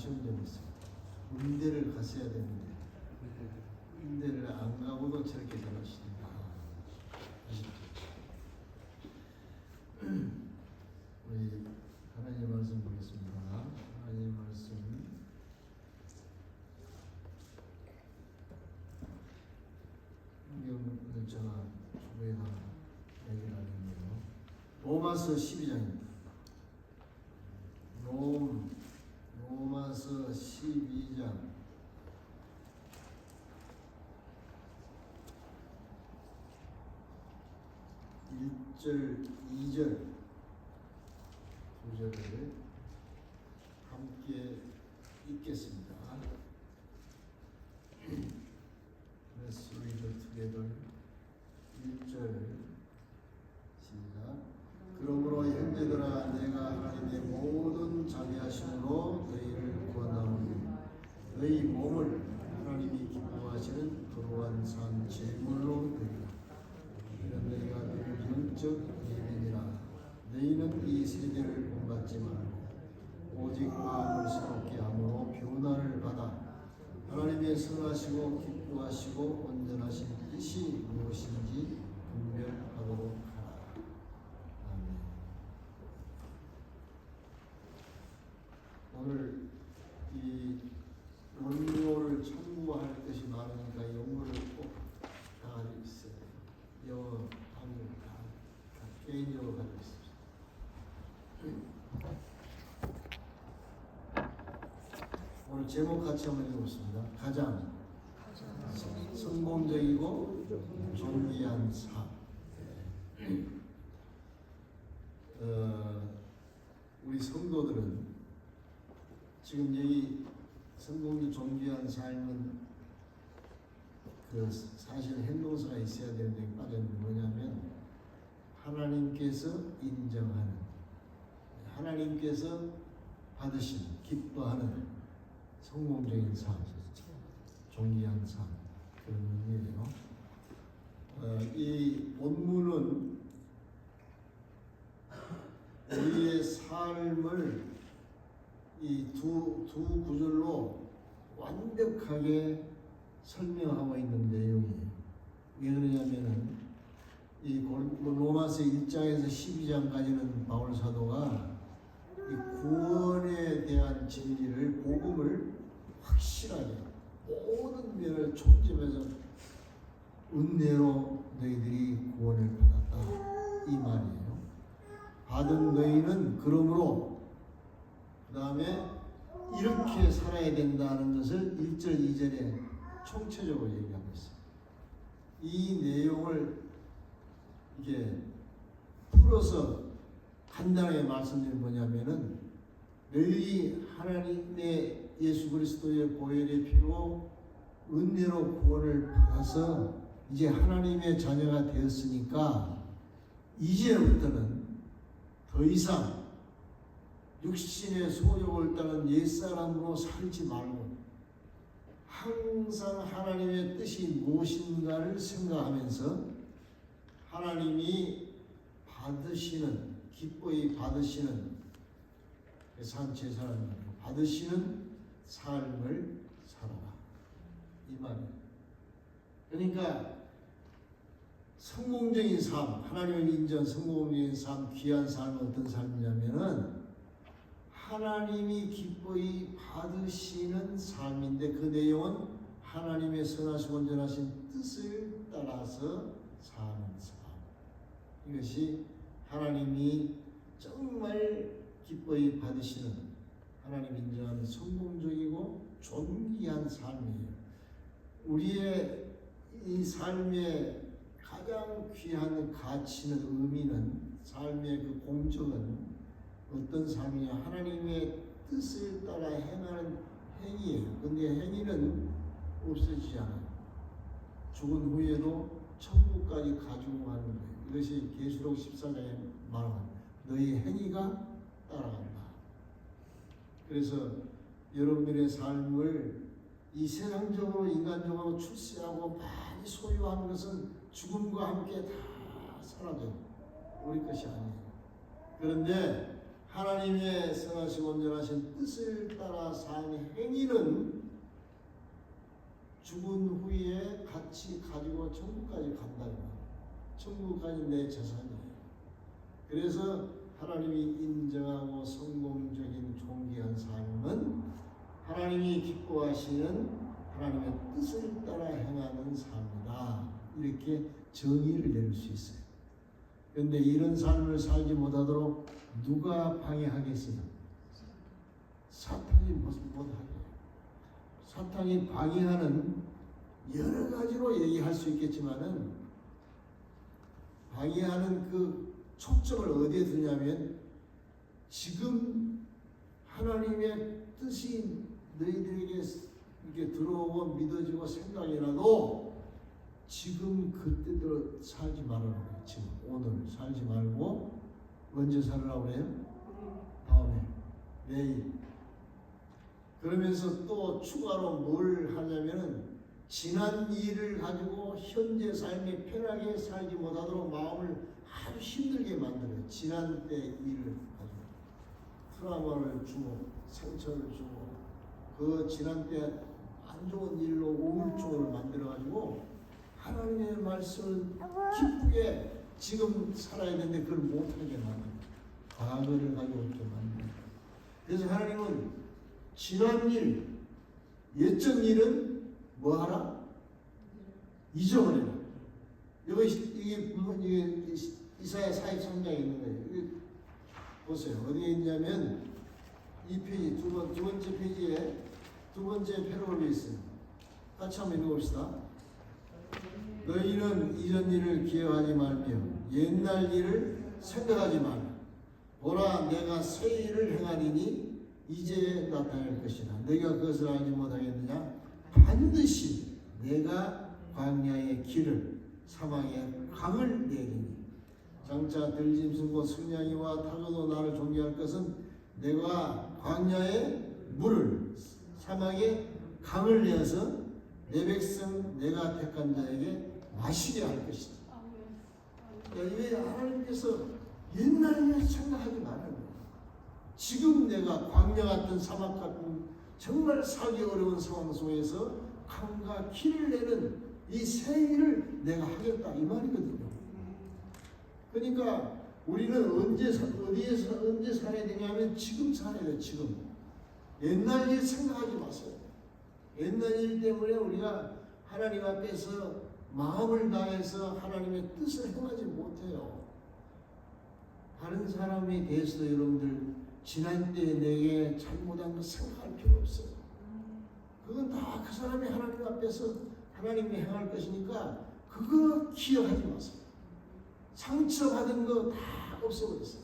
아쉬운 점이 있어요. 군대를 갔어야 되는데 군대를 안 가고도 저렇게 잘하시니까 아쉽죠. 우리 하나님 말씀 보겠습니다. 하나님 말씀 성경을 제가 주부에다 얘기를 하는데요. 로마서 12장입니다. 로마서 12장 1절, 2절, 9절을 함께 읽겠습니다. Let's read it together. 1절 시작. 그러므로 형제들아 내가 하나님의 모든 자비하심으로 너희를 구하나오니 너희 몸을 하나님이 기뻐하시는 거룩한 산 제물로 드리라. 이런 너희가 늘 영적 예민이라. 너희는 이 세대를 본받지 말고 오직 마음을 새롭게 함으로 변화를 받아 하나님의 선하시고 기뻐하시고 온전하신 뜻이 무엇인지 분별하도록 하라. 아멘. 오늘 이 원고를 참고할 것이 많으니까 영어를 꼭 다 가지고 있어요. 영어, 한국 다 개인적으로 가지고 있습니다. 오늘 제목 같이 한번 읽어보겠습니다. 가장 성공적이고 존귀한 삶. 우리 성도들은 지금 여기 성공적 존귀한 삶은 그 사실 행동서가 있어야 되는데 빠졌는데 뭐냐면 하나님께서 인정하는, 하나님께서 받으신, 기뻐하는 성공적인 삶, 존귀한 삶, 그런 의미예요. 이 본문은 우리의 삶을 이 두 구절로 완벽하게 설명하고 있는 내용이에요. 왜 그러냐면은 이 로마서 1장에서 12장까지는 바울 사도가 이 구원에 대한 진리를, 복음을 확실하게 모든 면을 총집해서 은혜로 너희들이 구원을 받았다 이 말이에요. 받은 너희는 그러므로 그 다음에 이렇게 살아야 된다는 것을 1절 2절에 총체적으로 얘기하고 있어요. 이 내용을 이게 풀어서 간단하게 말씀드리면 뭐냐면은 너희 하나님의 예수 그리스도의 보혈의 피로 은혜로 구원을 받아서 이제 하나님의 자녀가 되었으니까 이제부터는 더 이상 육신의 소욕을 따른 옛사람으로 살지 말고 항상 하나님의 뜻이 무엇인가를 생각하면서 하나님이 받으시는, 기뻐히 받으시는 산제사람 받으시는 삶을 살아라 이 말이에요. 그러니까 성공적인 삶, 하나님을 인정한 성공적인 삶, 귀한 삶은 어떤 삶이냐면은 하나님이 기뻐히 받으시는 삶인데 그 내용은 하나님의 선하시고 온전하신 뜻을 따라서 사는 삶. 이것이 하나님이 정말 기뻐히 받으시는, 하나님 인정하는 성공적이고 존귀한 삶이에요. 우리의 이 삶의 가장 귀한 가치는, 의미는, 삶의 그 공적은 어떤 삶이냐? 하나님의 뜻을 따라 행하는 행위예요. 근데 행위는 없어지지 않아요. 죽은 후에도 천국까지 가지고 가는 거예요. 이것이 계시록 14장에 말하는 너희 행위가 따라간다. 그래서 여러분들의 삶을 이 세상적으로, 인간적으로 출세하고 많이 소유하는 것은 죽음과 함께 다 사라져요. 우리 것이 아니에요. 그런데 하나님의 선하시고 온전하신 뜻을 따라 사는 행위는 죽은 후에 같이 가지고 천국까지 간다는 거예요. 천국까지 내 재산이에요. 그래서 하나님이 인정하고 성공적인 존귀한 삶은 하나님이 기뻐하시는 하나님의 뜻을 따라 행하는 삶이다. 이렇게 정의를 내릴 수 있어요. 그런데 이런 삶을 살지 못하도록 누가 방해하겠어요? 사탄이 못하게. 사탄이 방해하는 여러 가지로 얘기할 수 있겠지만은 방해하는 그 초점을 어디에 두냐면 지금 하나님의 뜻이 너희들에게 이렇게 들어오고 믿어지고 생각이 나도 지금 그때대로 살지 말라고 해요. 지금 오늘 살지 말고 언제 살으라고 해요? 다음에, 내일. 그러면서 또 추가로 뭘 하냐면은 지난 일을 가지고 현재 삶에 편하게 살지 못하도록 마음을 아주 힘들게 만들어요. 지난 때 일을 가지고 트라우마를 주고 상처를 주고 그 지난 때 안 좋은 일로 우울증을 만들어가지고 하나님의 말씀을 기쁘게 지금 살아야 되는데 그걸 못하게 만들어요. 과거를 가지고 이렇게 만들어요. 그래서 하나님은 지난 일, 옛적 일은 뭐 하라? 잊어버려라. 이게 이사야 43장에 있는 거예요. 보세요. 어디에 있냐면 이 페이지 두 번째 페이지에 두 번째 패러글이 있어요. 같이 한번 읽어봅시다. 너희는 이전 일을 기억하지 말며 옛날 일을 생각하지 말라. 보라, 내가 새 일을 행하리니 이제 나타날 것이다. 너희가 그것을 알지 못하겠느냐? 반드시 내가 광야의 길을 사막의 강을 내리니 장차 들짐승과 승냥이와 타조도 나를 존경할 것은 내가 광야의 물을 사막의 강을 내어서 내 백성 내가 택한 자에게 마시게 할 것이다. 이게 하나님께서 옛날 일 생각하지 말라는 거예요. 지금 내가 광야 같은 사막 같은 정말 살기 어려운 상황 속에서 강과 길을 내는 이 새 일을 내가 하겠다 이 말이거든요. 그러니까 우리는 언제 살아야 되냐면 지금 살아야 돼요. 지금. 옛날 일 생각하지 마세요. 옛날 일 때문에 우리가 하나님 앞에서 마음을 다해서 하나님의 뜻을 행하지 못해요. 다른 사람에 대해서도 여러분들 지난 때에 내게 잘못한 거 생각할 필요 없어요. 그건 다 그 사람이 하나님 앞에서 하나님이 행할 것이니까 그거 기억하지 마세요. 상처받은 거 다 없애버렸어요.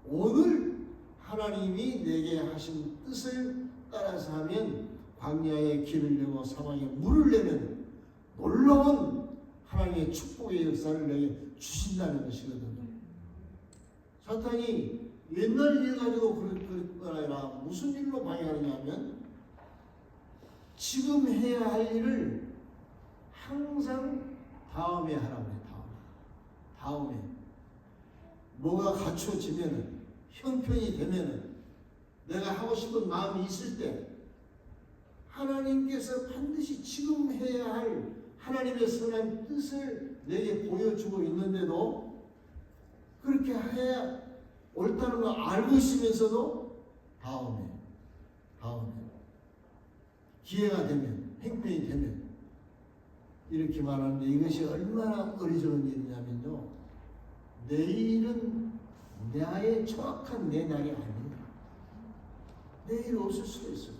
오늘 하나님이 내게 하신 뜻을 따라서 하면 광야에 길을 내고 사막에 물을 내는 놀라운 하나님의 축복의 역사를 내게 주신다는 것이거든요. 사탄이 옛날 일 가지고 그럴 거 아니라 무슨 일로 방해하느냐 하면 지금 해야 할 일을 항상 다음에 하라고 해요. 다음에 뭐가 갖춰지면은 형편이 되면은 내가 하고 싶은 마음이 있을 때 하나님께서 반드시 지금 해야 할 하나님의 선한 뜻을 내게 보여주고 있는데도 그렇게 해야 옳다는 걸 알고 있으면서도 다음에 기회가 되면 행편이 되면 이렇게 말하는데 이것이 얼마나 어리석은 일이냐면요. 내일은 나의 정확한 내 날이 아닙니다. 내일 없을 수도 있어요.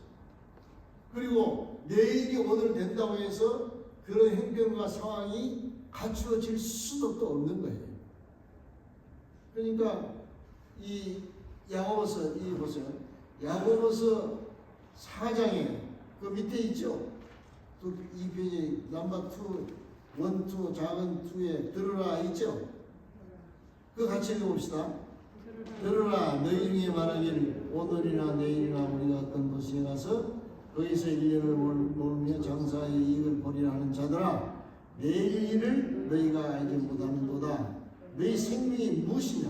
그리고 내일이 오늘 된다고 해서 그런 행동과 상황이 갖추어질 수도 또 없는 거예요. 그러니까 이 야고보서 보세요. 야고보서 4장에 그 밑에 있죠. 이 페이지 넘버 2, 1, 2 작은 2에 들으라 있죠. 그 같이 읽어봅시다. 들으라 너희 중에 말하기를 오늘이나 내일이나 우리가 어떤 도시에 가서 거기서 1년을 놀며 장사의 이익을 보리라 하는 자들아 내일 일을 너희가 알지 못하는도다. 너희 생명이 무엇이냐?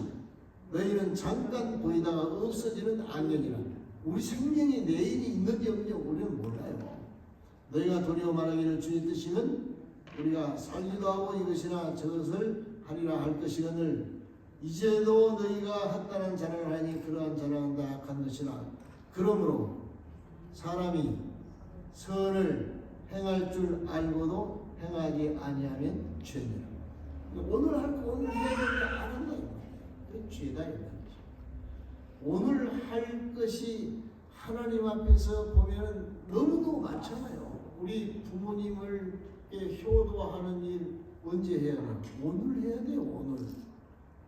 너희는 잠깐 보이다가 없어지는 악년이라. 우리 생명이 내일이 있는지 없는지 우리는 몰라요. 너희가 도리어 말하기를 주의 뜻이면 우리가 살기도 하고 이것이나 저것을 하리라 할 것이거늘 이제도 너희가 헛다른 자랑을 하니 그러한 자랑은 다 악한 것이라. 그러므로 사람이 선을 행할 줄 알고도 행하지 아니하면 죄니라. 오늘 할 거 오늘 해야 되는데 안 한다 이 말이야. 그게 죄다 이 말이지. 오늘 할 것이 하나님 앞에서 보면 너무너무 많잖아요. 우리 부모님을 효도하는 일 언제 해야 돼요? 오늘 해야 돼요. 오늘.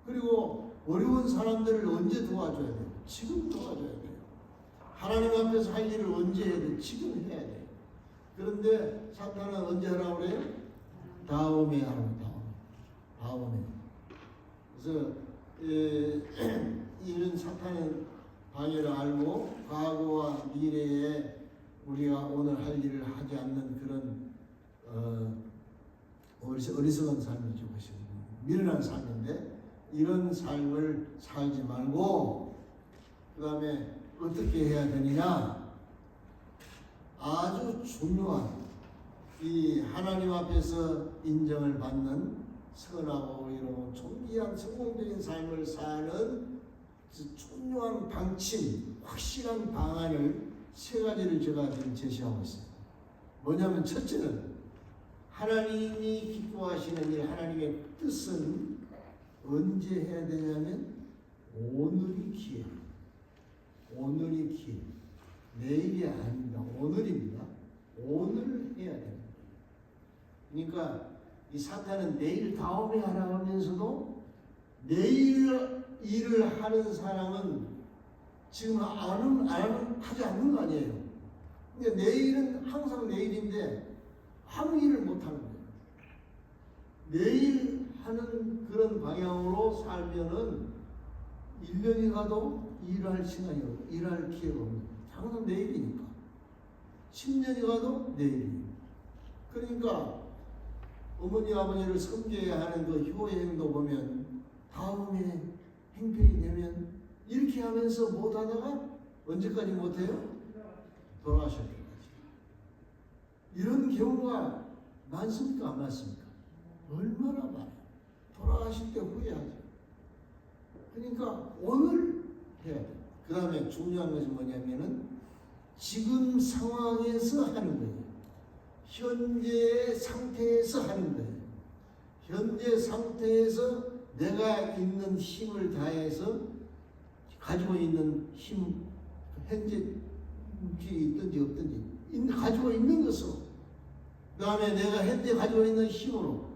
그리고 어려운 사람들을 언제 도와줘야 돼요? 지금 도와줘야 돼요. 하나님 앞에서 할 일을 언제 해야 돼요? 지금 해야 돼요. 그런데 사탄은 언제 하라고 그래요? 다음에 하라고. 다음에. 그래서 이런 사탄의 방해를 알고 과거와 미래에 우리가 오늘 할 일을 하지 않는 그런 어리석은 삶이죠. 미련한 삶인데 이런 삶을 살지 말고 그 다음에 어떻게 해야 되느냐. 아주 중요한 이 하나님 앞에서 인정을 받는 선하고 의로운 존귀한 성공적인 삶을 사는 중요한 방침, 확실한 방안을 세 가지를 제가 지금 제시하고 있어요. 뭐냐면 첫째는 하나님이 기뻐하시는 일, 하나님의 뜻은 언제 해야 되냐면 오늘이 기회예요. 오늘이 기회. 내일이 아닙니다. 오늘입니다. 오늘 해야 됩니다. 그러니까 이 사탄은 내일 다음에 하라 하면서도 내일 일을 하는 사람은 지금 하지 않는 거 아니에요. 그러니까 내일은 항상 내일인데 아무 일을 못 하는 거예요. 내일 하는 그런 방향으로 살면은 1년이 가도 일할 시간이 없고 일할 기회가 없는 항상 내일이니까. 10년이 가도 내일이에요. 그러니까 어머니 아버지를 섬겨야 하는 그 효의 행도 보면 다음에 행편이 되면 이렇게 하면서 못하다가 언제까지 못해요? 돌아가실 때까지. 이런 경우가 많습니까? 안 많습니까? 얼마나 많아요. 돌아가실 때 후회하죠. 그러니까 오늘 해야 돼요. 그 다음에 중요한 것이 뭐냐면은 지금 상황에서 하는 거예요. 현재 상태에서 하는 거예요. 현재 상태에서 내가 있는 힘을 다해서 가지고 있는 힘, 현재 길이 있든지 없든지 가지고 있는 것으로, 그 다음에 내가 현재 가지고 있는 힘으로,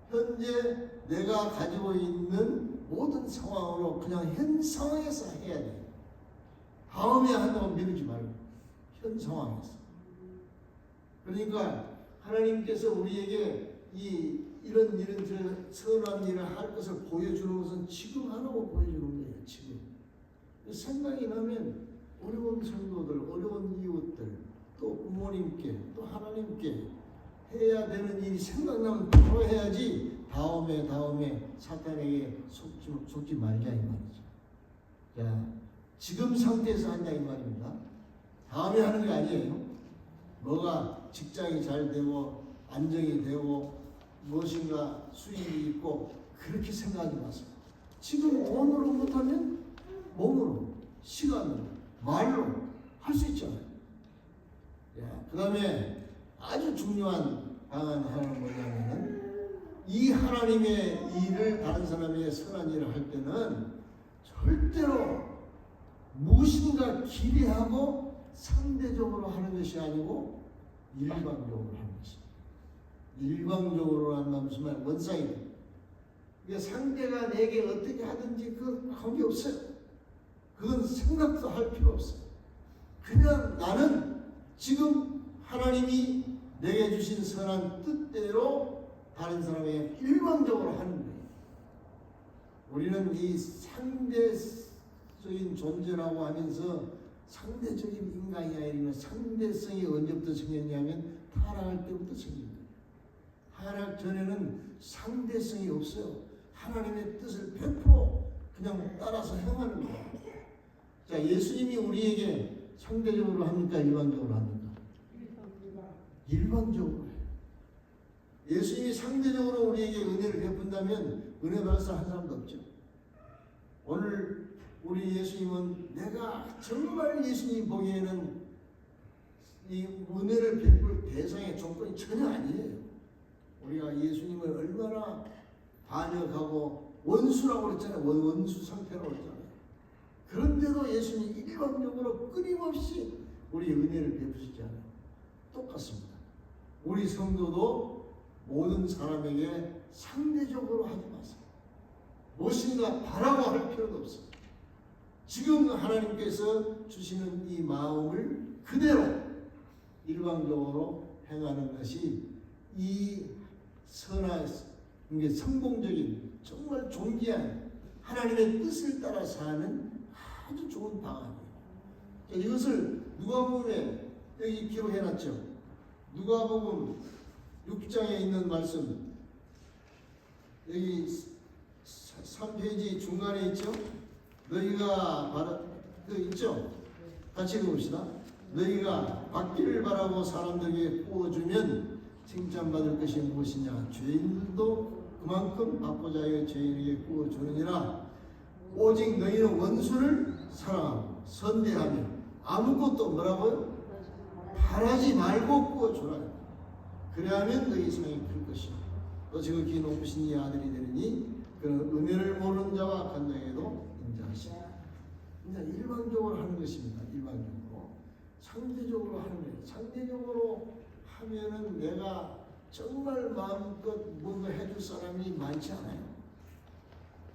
현재 내가 가지고 있는 모든 상황으로 그냥 현 상황에서 해야 돼요. 다음에 한다고 미루지 말고 현 상황에서. 그러니까 하나님께서 우리에게 이런 선한 일을 할 것을 보여주는 것은 지금 하라고 보여주는 거예요. 지금. 생각이 나면 어려운 성도들, 어려운 이웃들, 또 부모님께, 또 하나님께 해야 되는 일이 생각나면 바로 해야지 다음에 사탄에게 속지 말자 이 말이죠. 자, 지금 상태에서 한다 이 말입니다. 다음에 하는 게 아니에요. 뭐가 직장이 잘 되고 안정이 되고 무엇인가 수입이 있고 그렇게 생각하지 마세요. 지금 돈으로 못하면 몸으로, 시간으로, 말로 할 수 있잖아요. 그 다음에 아주 중요한 방안 하나는 뭐냐면은 이 하나님의 일을 다른 사람에게 선한 일을 할 때는 절대로 무엇인가 기대하고 상대적으로 하는 것이 아니고 일방적으로 하는 것입니다. 일방적으로 한다면 무슨 말? 원사이드. 그러니까 상대가 내게 어떻게 하든지 그 관계 없어요. 그건 생각도 할 필요 없어요. 그냥 나는 지금 하나님이 내게 주신 선한 뜻대로 다른 사람에게 일방적으로 하는 거예요. 우리는 이 상대적인 존재라고 하면서 상대적인 인간이 아니라 상대성이 언제부터 생겼냐면 타락할 때부터 생긴 거예요. 타락 전에는 상대성이 없어요. 하나님의 뜻을 100% 그냥 따라서 행하는 거야. 자, 예수님이 우리에게 상대적으로 합니까? 일반적으로 합니까? 일반적으로 해요. 예수님이 상대적으로 우리에게 은혜를 베푼다면 은혜 받을 사람 한 사람도 없죠. 오늘 우리 예수님은 내가 정말 예수님 보기에는 이 은혜를 베풀 대상의 조건이 전혀 아니에요. 우리가 예수님을 얼마나 반역하고 원수라고 그랬잖아요. 원수 상태라고 그랬잖아요. 그런데도 예수님이 일방적으로 끊임없이 우리 은혜를 베푸시지 않아요. 똑같습니다. 우리 성도도 모든 사람에게 상대적으로 하지 마세요. 무엇인가 바라고 할 필요도 없어요. 지금 하나님께서 주시는 이 마음을 그대로 일방적으로 행하는 것이 이 선한, 이게 성공적인, 정말 존귀한 하나님의 뜻을 따라 사는 아주 좋은 방안이에요. 이것을 누가복음에 여기 기록해놨죠. 누가복음 6장에 있는 말씀, 여기 3페이지 중간에 있죠. 너희가 있죠. 같이 읽어봅시다. 너희가 받기를 바라고 사람들에게 구워주면 칭찬받을 것이 무엇이냐? 죄인들도 그만큼 받고자 하여 죄인에게 구워주느니라. 오직 너희는 원수를 사랑하고 선대하며 아무것도 뭐라고요? 바라지 말고 구워주라. 그래야면 너희 상이 클 것이요 또 지극히 높으신 이 아들이 되리니 그는 은혜를 모르는 자와 악한 자에게도 인자하시라. 그냥 일반적으로 하는 것입니다. 일반적으로. 상대적으로 하는 거예요. 상대적으로 하면은 내가 정말 마음껏 뭔가 해줄 사람이 많지 않아요.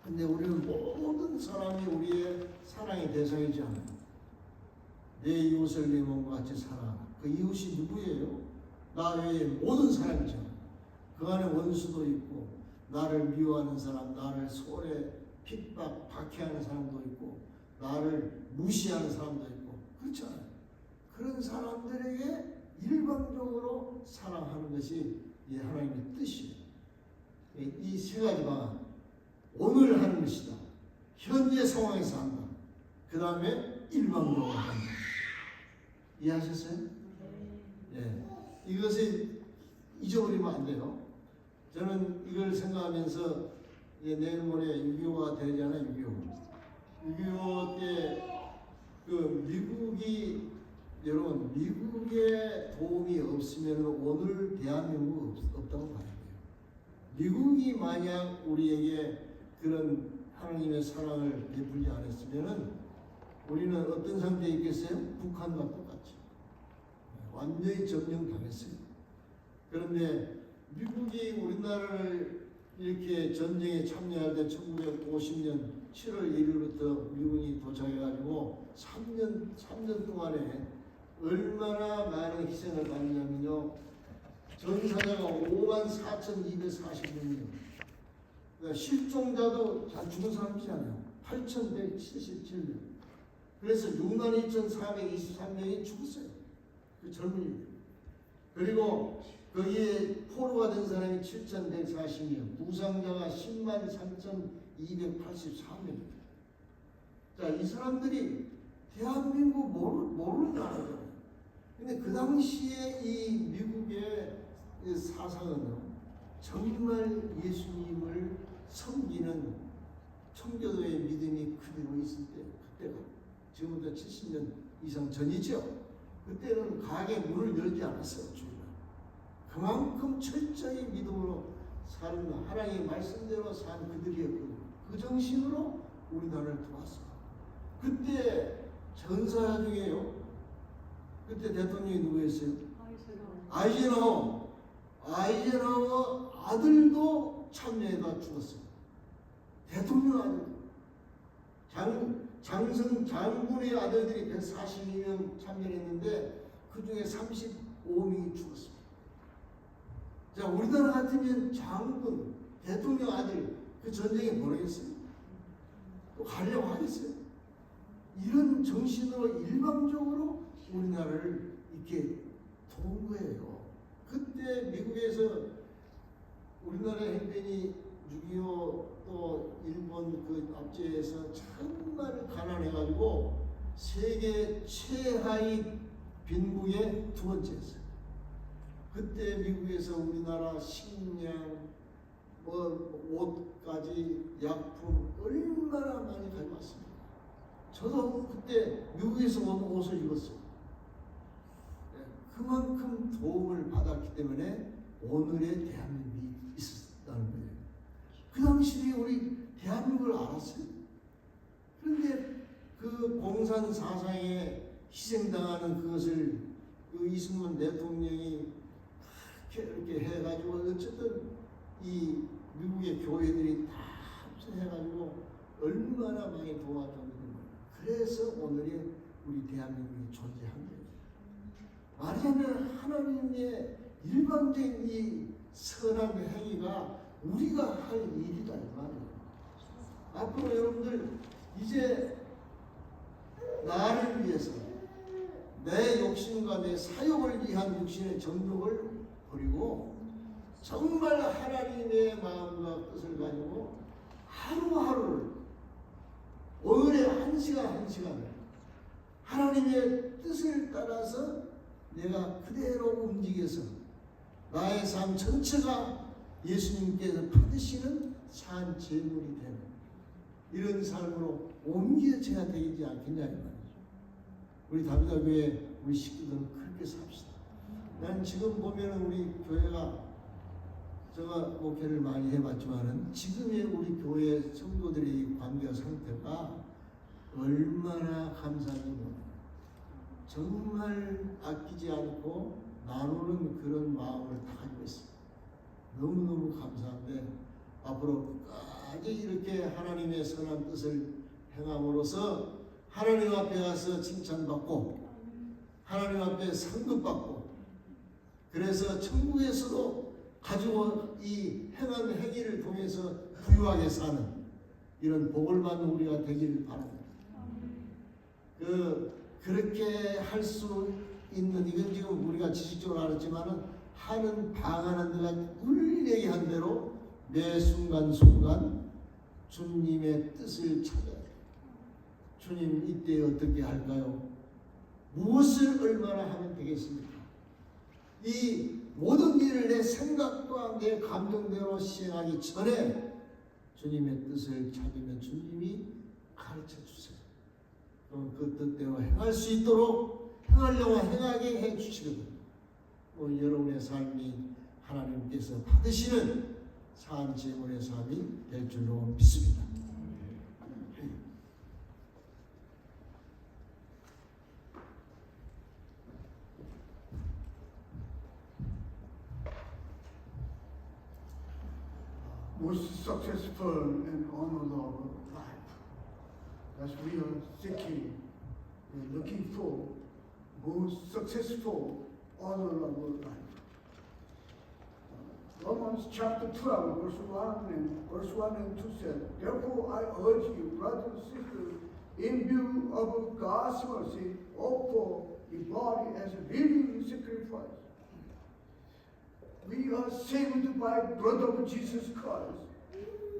근데 우리는 모든 사람이 우리의 사랑의 대상이지 않아요. 내 이웃을 내 몸과 같이 사랑하라. 그 이웃이 누구예요? 나 외에 모든 사람이죠. 그 안에 원수도 있고 나를 미워하는 사람, 나를 소홀해 핍박, 박해하는 사람도 있고 나를 무시하는 사람도 있고 그렇잖아요. 그런 사람들에게 일방적으로 사랑하는 것이 하나님의 뜻이에요. 이 세 가지 방안. 오늘 하는 것이다. 현재 상황에서 한다. 그 다음에 일방적으로 한다. 이해하셨어요? 예. 이것을 잊어버리면 안 돼요. 저는 이걸 생각하면서 내일 모레 6.25가 되잖아요. 6.25 때 그 미국이 여러분 미국의 도움이 없으면 오늘 대한민국 없다고 봐야 돼요. 미국이 만약 우리에게 그런 하나님의 사랑을 베풀지 않았으면 우리는 어떤 상태에 있겠어요? 북한과 똑같죠. 완전히 점령당했어요. 그런데 미국이 우리나라를 이렇게 전쟁에 참여할 때 1950년 7월 1일부터 미군이 도착해가지고 3년 동안에 얼마나 많은 희생을 받냐면요. 전사자가 54,240명이에요. 그러니까 실종자도 다 죽은 사람이잖아요. 8,177명. 그래서 62,423명이 죽었어요. 그 젊은이들. 그리고 거기에 포로가 된 사람이 7,140명, 부상자가 103,284명. 자, 이 사람들이 대한민국 모르는 나라잖아요. 근데 그 당시에 이 미국의 사상은 정말 예수님을 섬기는 청교도의 믿음이 그대로 있을 때, 그때가 지금부터 70년 이상 전이죠. 그때는 가게 문을 열지 않았어요. 주일날. 그만큼 철저히 믿음으로 사는 하나님의 말씀대로 산 그들이었거든요. 그 정신으로 우리나라를 도왔어요. 그때 전사 중에요. 그때 대통령이 누구였어요? 아이젠하워 아들도 참여해다 죽었어요. 대통령 아들. 장군의 아들들이 142명 참여했는데 그 중에 35명이 죽었습니다. 자, 우리나라 같으면 장군, 대통령 아들 그 전쟁에 모르겠어요? 또 가려고 하겠어요? 이런 정신으로 일방적으로 우리나라를 이렇게 도운 거예요. 그때 미국에서 우리나라 형편이 6.25 또 또 일본 그 압제에서 정말 가난해가지고 세계 최하위 빈국의 두 번째였어요. 그때 미국에서 우리나라 식량, 옷까지 약품 얼마나 많이 가져왔습니다. 저도 그때 미국에서 온 옷을 입었어요. 그만큼 도움을 받았기 때문에 오늘의 대한민국이 있었다는 거예요. 그 당시에 우리 대한민국을 알았어요. 그런데 그 공산 사상에 희생당하는 그것을 그 이승만 대통령이 이렇게 해가지고 어쨌든 이 미국의 교회들이 다 합쳐해가지고 얼마나 많이 도와줬는지. 그래서 오늘의 우리 대한민국이 존재한 거예요. 말하자면 하나님의 일방적인 이 선한 행위가 우리가 할 일이다 이 말이에요. 앞으로 여러분들 이제 나를 위해서 내 욕심과 내 사욕을 위한 육신의 정욕을 버리고 정말 하나님의 마음과 뜻을 가지고 하루하루를 오늘의 한 시간 한 시간을 하나님의 뜻을 따라서 내가 그대로 움직여서 나의 삶 전체가 예수님께서 받으시는 산 제물이 되는 이런 삶으로 옮겨져야 되지 않겠냐 이 말이죠. 우리 다비다교회 우리 식구들은 그렇게 삽시다. 난 지금 보면 우리 교회가 제가 목회를 많이 해봤지만은 지금의 우리 교회 성도들의 관계 상태가 얼마나 감사한지 몰라요. 정말 아끼지 않고 나누는 그런 마음을 다 가지고 있어요. 너무너무 감사한데 앞으로 끝까지 이렇게 하나님의 선한 뜻을 행함으로써 하나님 앞에 가서 칭찬받고 하나님 앞에 상급받고 그래서 천국에서도 가지고 이 행한 행위를 통해서 부유하게 사는 이런 복을 받는 우리가 되기를 바랍니다. 그렇게 할 수 있는 이건 지금 우리가 지식적으로 알았지만은 하는 방하는 데가 늘 얘기한 대로 매 순간순간 주님의 뜻을 찾아야 돼요. 주님 이때 어떻게 할까요? 무엇을 얼마나 하면 되겠습니까? 이 모든 일을 내 생각과 내 감정대로 시행하기 전에 주님의 뜻을 찾으면 주님이 가르쳐 주세요. 그 뜻대로 행할 수 있도록 행하려고 행하게 해 주시거든요. 여러분의 삶이 하나님께서 받으시는 산 제물의 삶이 될 줄로 믿습니다. Most successful and honorable life. As we are seeking, we are looking for most successful, honorable life. Romans chapter 12, verse 1 and 2 said, therefore I urge you, brothers and sisters, in view of God's mercy, offer your body as a living sacrifice. We are saved by the blood of Jesus Christ.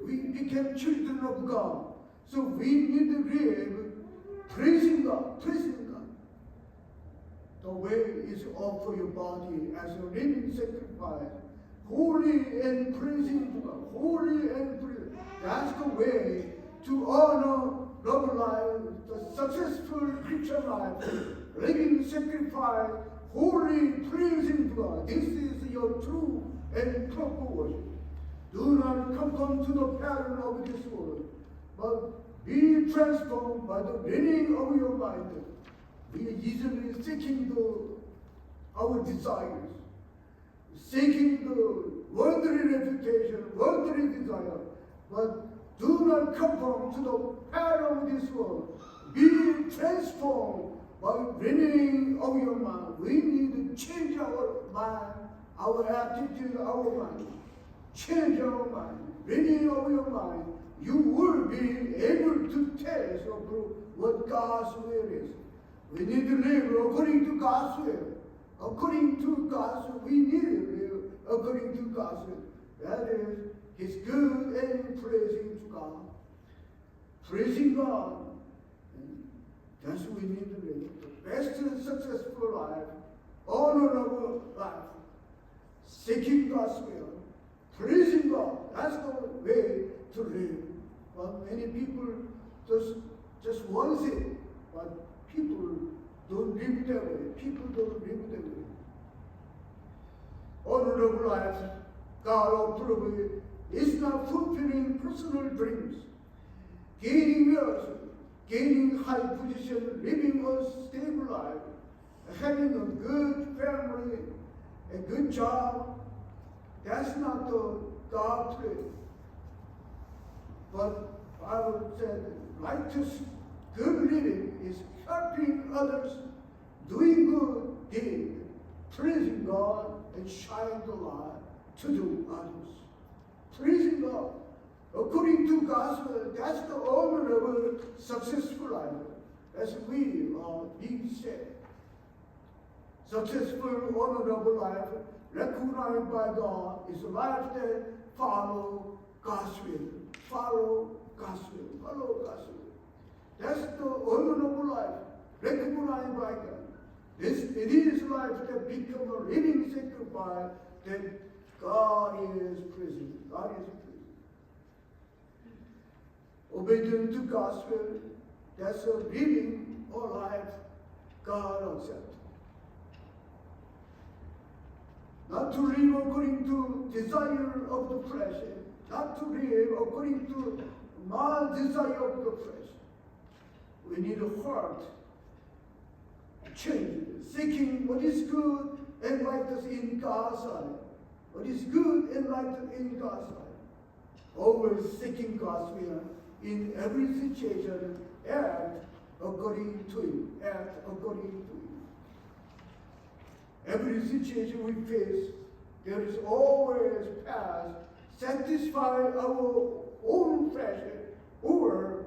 We became children of God. So we need to live praising God, praising God. The way is offer your body as a living sacrifice, holy and praising to God, holy and praising. That's the way to honor love life, the successful Christian life, living sacrifice, holy praising to God. This is your true and proper worship. Do not conform to the pattern of this world, but be transformed by the renewing of your mind. We are easily seeking our desires, seeking the worldly reputation, worldly desire, but do not conform to the pattern of this world. Be transformed by renewing of your mind. We need to change our mind, our attitude, our mind. Change our mind. Renew of your mind. You will be able to taste or prove what God's will is. We need to live according to God's will. According to God's will. We need to live according to God's will. That is He's good and praising to God. Praising God. That's what we need to live. The best and successful life, honorable life, seeking God's will, praising God. That's the way to live. But many people just want it, but people don't live that way. People don't live that way. Honorable life, God approved, is not fulfilling personal dreams, gaining wealth, gaining high position, living a stable life, having a good family, a good job. That's not the God plan. But Bible said righteous, good living is helping others, doing good deed, praising God, and shining the light to do others. Praising God. According to gospel, that's the honorable, successful life. As we are being said. Successful, honorable life, recognized by God, is a life that follow God's will. Follow God's will. Follow God's will. That's the honorable life, recognized by God. It is life that become a living sacrifice that God is pleasing. God is pleasing. Obedient to God's will, that's a living or life God accepts. Not to live according to desire of the flesh, not to live according to my desire of the flesh. We need a heart change, seeking what is good and righteous in God's sight. What is good and righteous in God's sight. Always seeking God's will in every situation, act according to it. Act according to it. Every situation we face, there is always path, satisfy our own flesh, or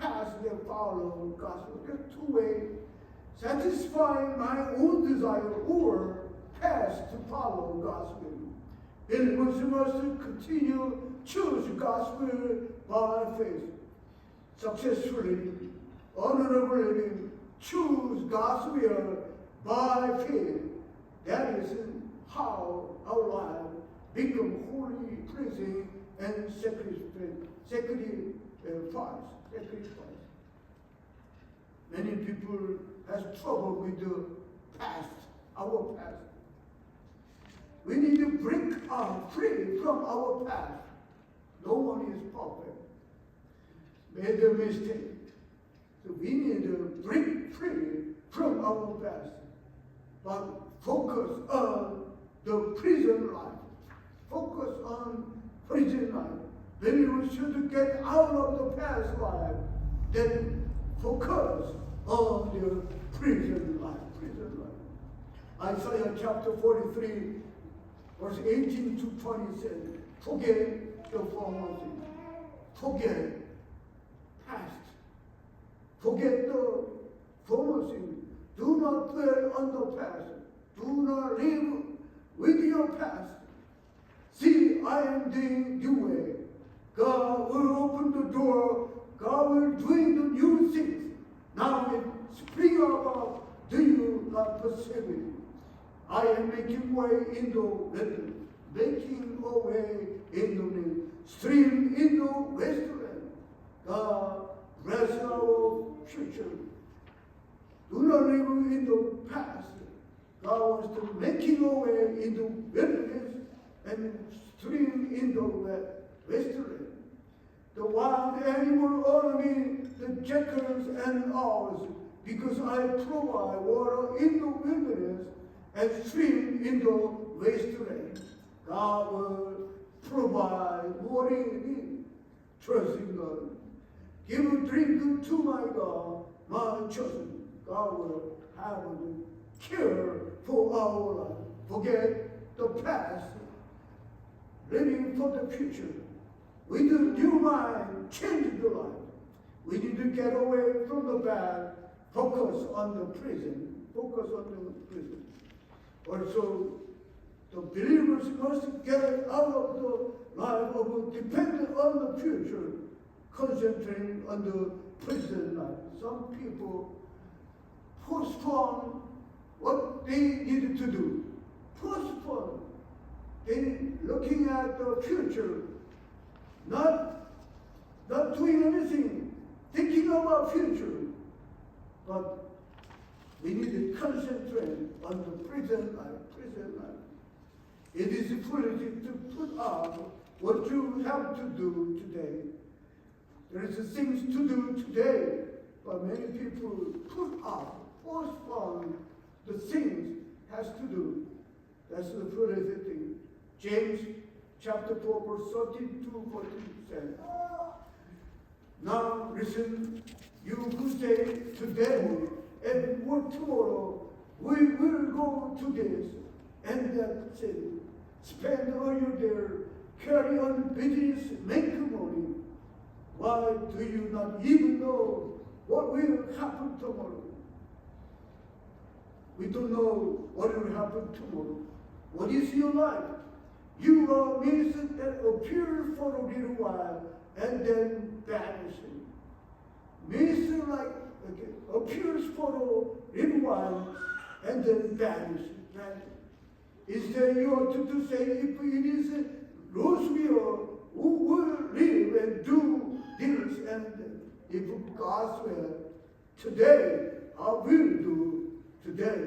path that follow God's will. There's two ways. Satisfying my own desire or path to follow God's will. Believers must continue choose God's will by faith. Successfully, honorable living, choose God's will by faith. That is how our life become holy, pleasing, and sacrifice. Many people has trouble with the past, our past. We need to break free from our past. No one is perfect. Made a mistake. So we need to break free from our past. But focus on the prison life. Focus on prison life. Believers should get out of the past life. Then focus on the prison life. Prison life. Isaiah chapter 43, verse 18 to 20 says, forget the former things. Forget past. Forget the former things. Do not dwell on the past. Do not live with your past. See, I am doing new way. God will open the door. God will do the new things. Now it spring up. Do you not perceive it? I am making way in the wilderness, making a way in the stream in the wasteland. God bless our future. Do not live in the past. God wants to making a way in the wilderness and stream in the wasteland. The wild animal honor me, the jackals and owls, because I provide water in the wilderness and stream in the wasteland. God will provide what he needs. Trust in God. Give a drink to my God, my chosen. God will have a cure for our life. Forget the past, living for the future. With a new mind, change the life. We need to get away from the bad, focus on the prison. Focus on the prison. Also, The believers must get out of the life of depending on the future, concentrating on the present life. Some people postpone what they needed to do. Postpone. They looking at the future, not doing anything, thinking about future. But we need to concentrate on the present life. It is foolish to put off what you have to do today. There is things to do today, but many people put off, postpone the things has to do. That's the foolish thing. James chapter 4 verse 13 to 14 says, now listen, you who say today and what tomorrow, we will go to this and that city, spend all your there, carry on business, make money. Why do you not even know what will happen tomorrow? We don't know what will happen tomorrow. What is your life? You are mist that appears for a little while and then vanishing. Mist like appears for a little while and then vanishes. Instead, you ought to say, if it is Roseville who will live and do this, and if God's will, today I will do today.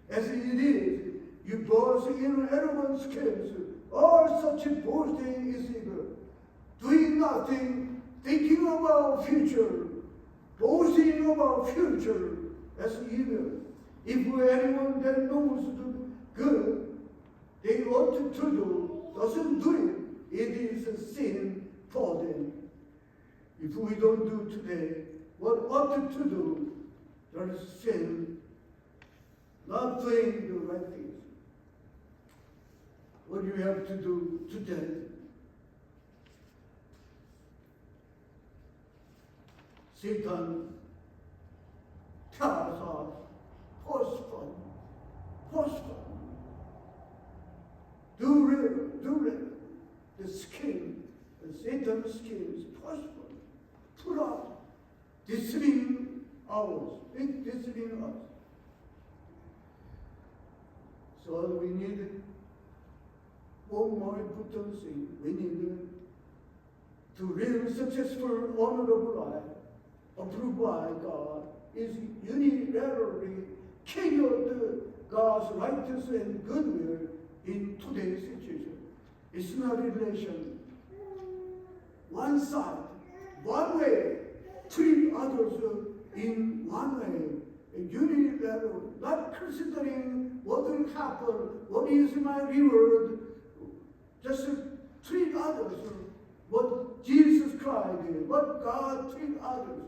As it is, you boast in everyone's case. All such boasting is evil. Doing nothing, thinking about future, boasting about future, that's evil. If anyone that knows the good they ought to do, doesn't do it, it is a sin for them. If we don't do today what ought to do, there is sin, not doing the right things. What do you have to do today? Satan tells us, postpone. Do little. The scheme, the Satan's schemes, postpone. Put off. Deceiving hours. Deceiving us. So we need one more important thing. We need to live successful, honorable life, approved by God, is unilaterally carry out God's righteous and good will in today's situation. It's not a relation. One side, one way, treat others in one way, unilateral, not considering what will happen, what is my reward, just treat others what Jesus Christ did, what God treat others,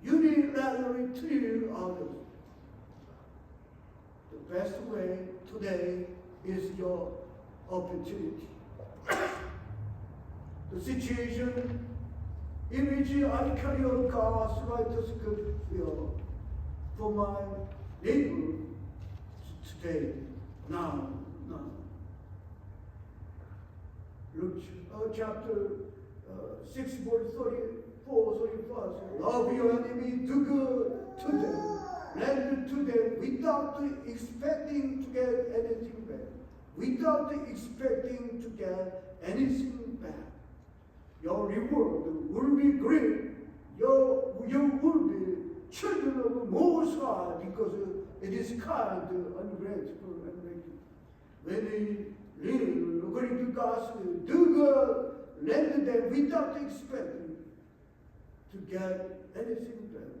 unilaterally treat others. The best way today is your opportunity. The situation in which I carry out God's righteous good will for my neighbor today, now. Luke chapter 6, verse 34, 35 says, love your enemy, do good to them, lend to them without expecting to get anything back. Without expecting to get anything back. Your reward will be great. You will be children of the Most High because it is kind, ungrateful, and wicked. When we live according to God's will, do good, lend them without expecting to get anything back.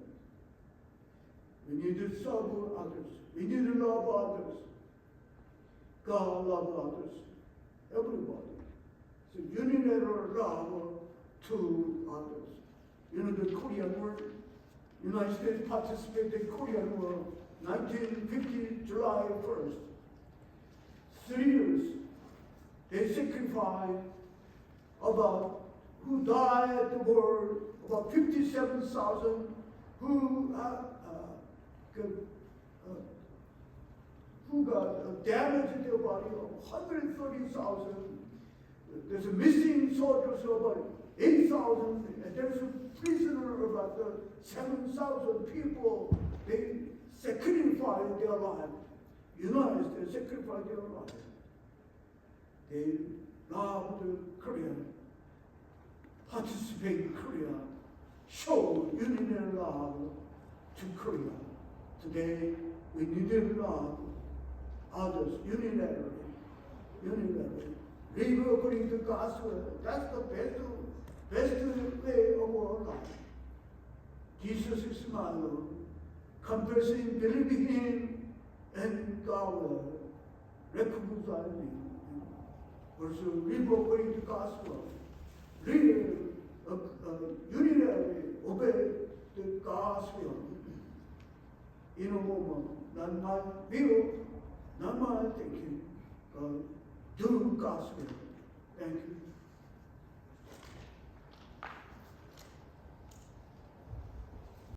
We need to serve others. We need to love others. God loves others, everybody. So unilateral love to others. You know the Korean War, United States participated in Korean War, 1950, July 1st. 3 years, they sacrificed about, who died at the war, about 57,000, who got got damaged their body of 130,000. There's a missing soldiers about 8,000, and there's a prisoner about 7,000 people. They sacrificed their life. United States sacrificed their life. They loved Korea, participate in Korea, show unity love to Korea. Today, we need to love others unilaterally. Live according to God's will. That's the best way of our life. Jesus is my Lord. Confessing, believing Him, and God will recognize me. Also, live according to God's will. Live unilaterally, obey the God's will. In a moment, not my will, not my thinking, do God's will. Thank you.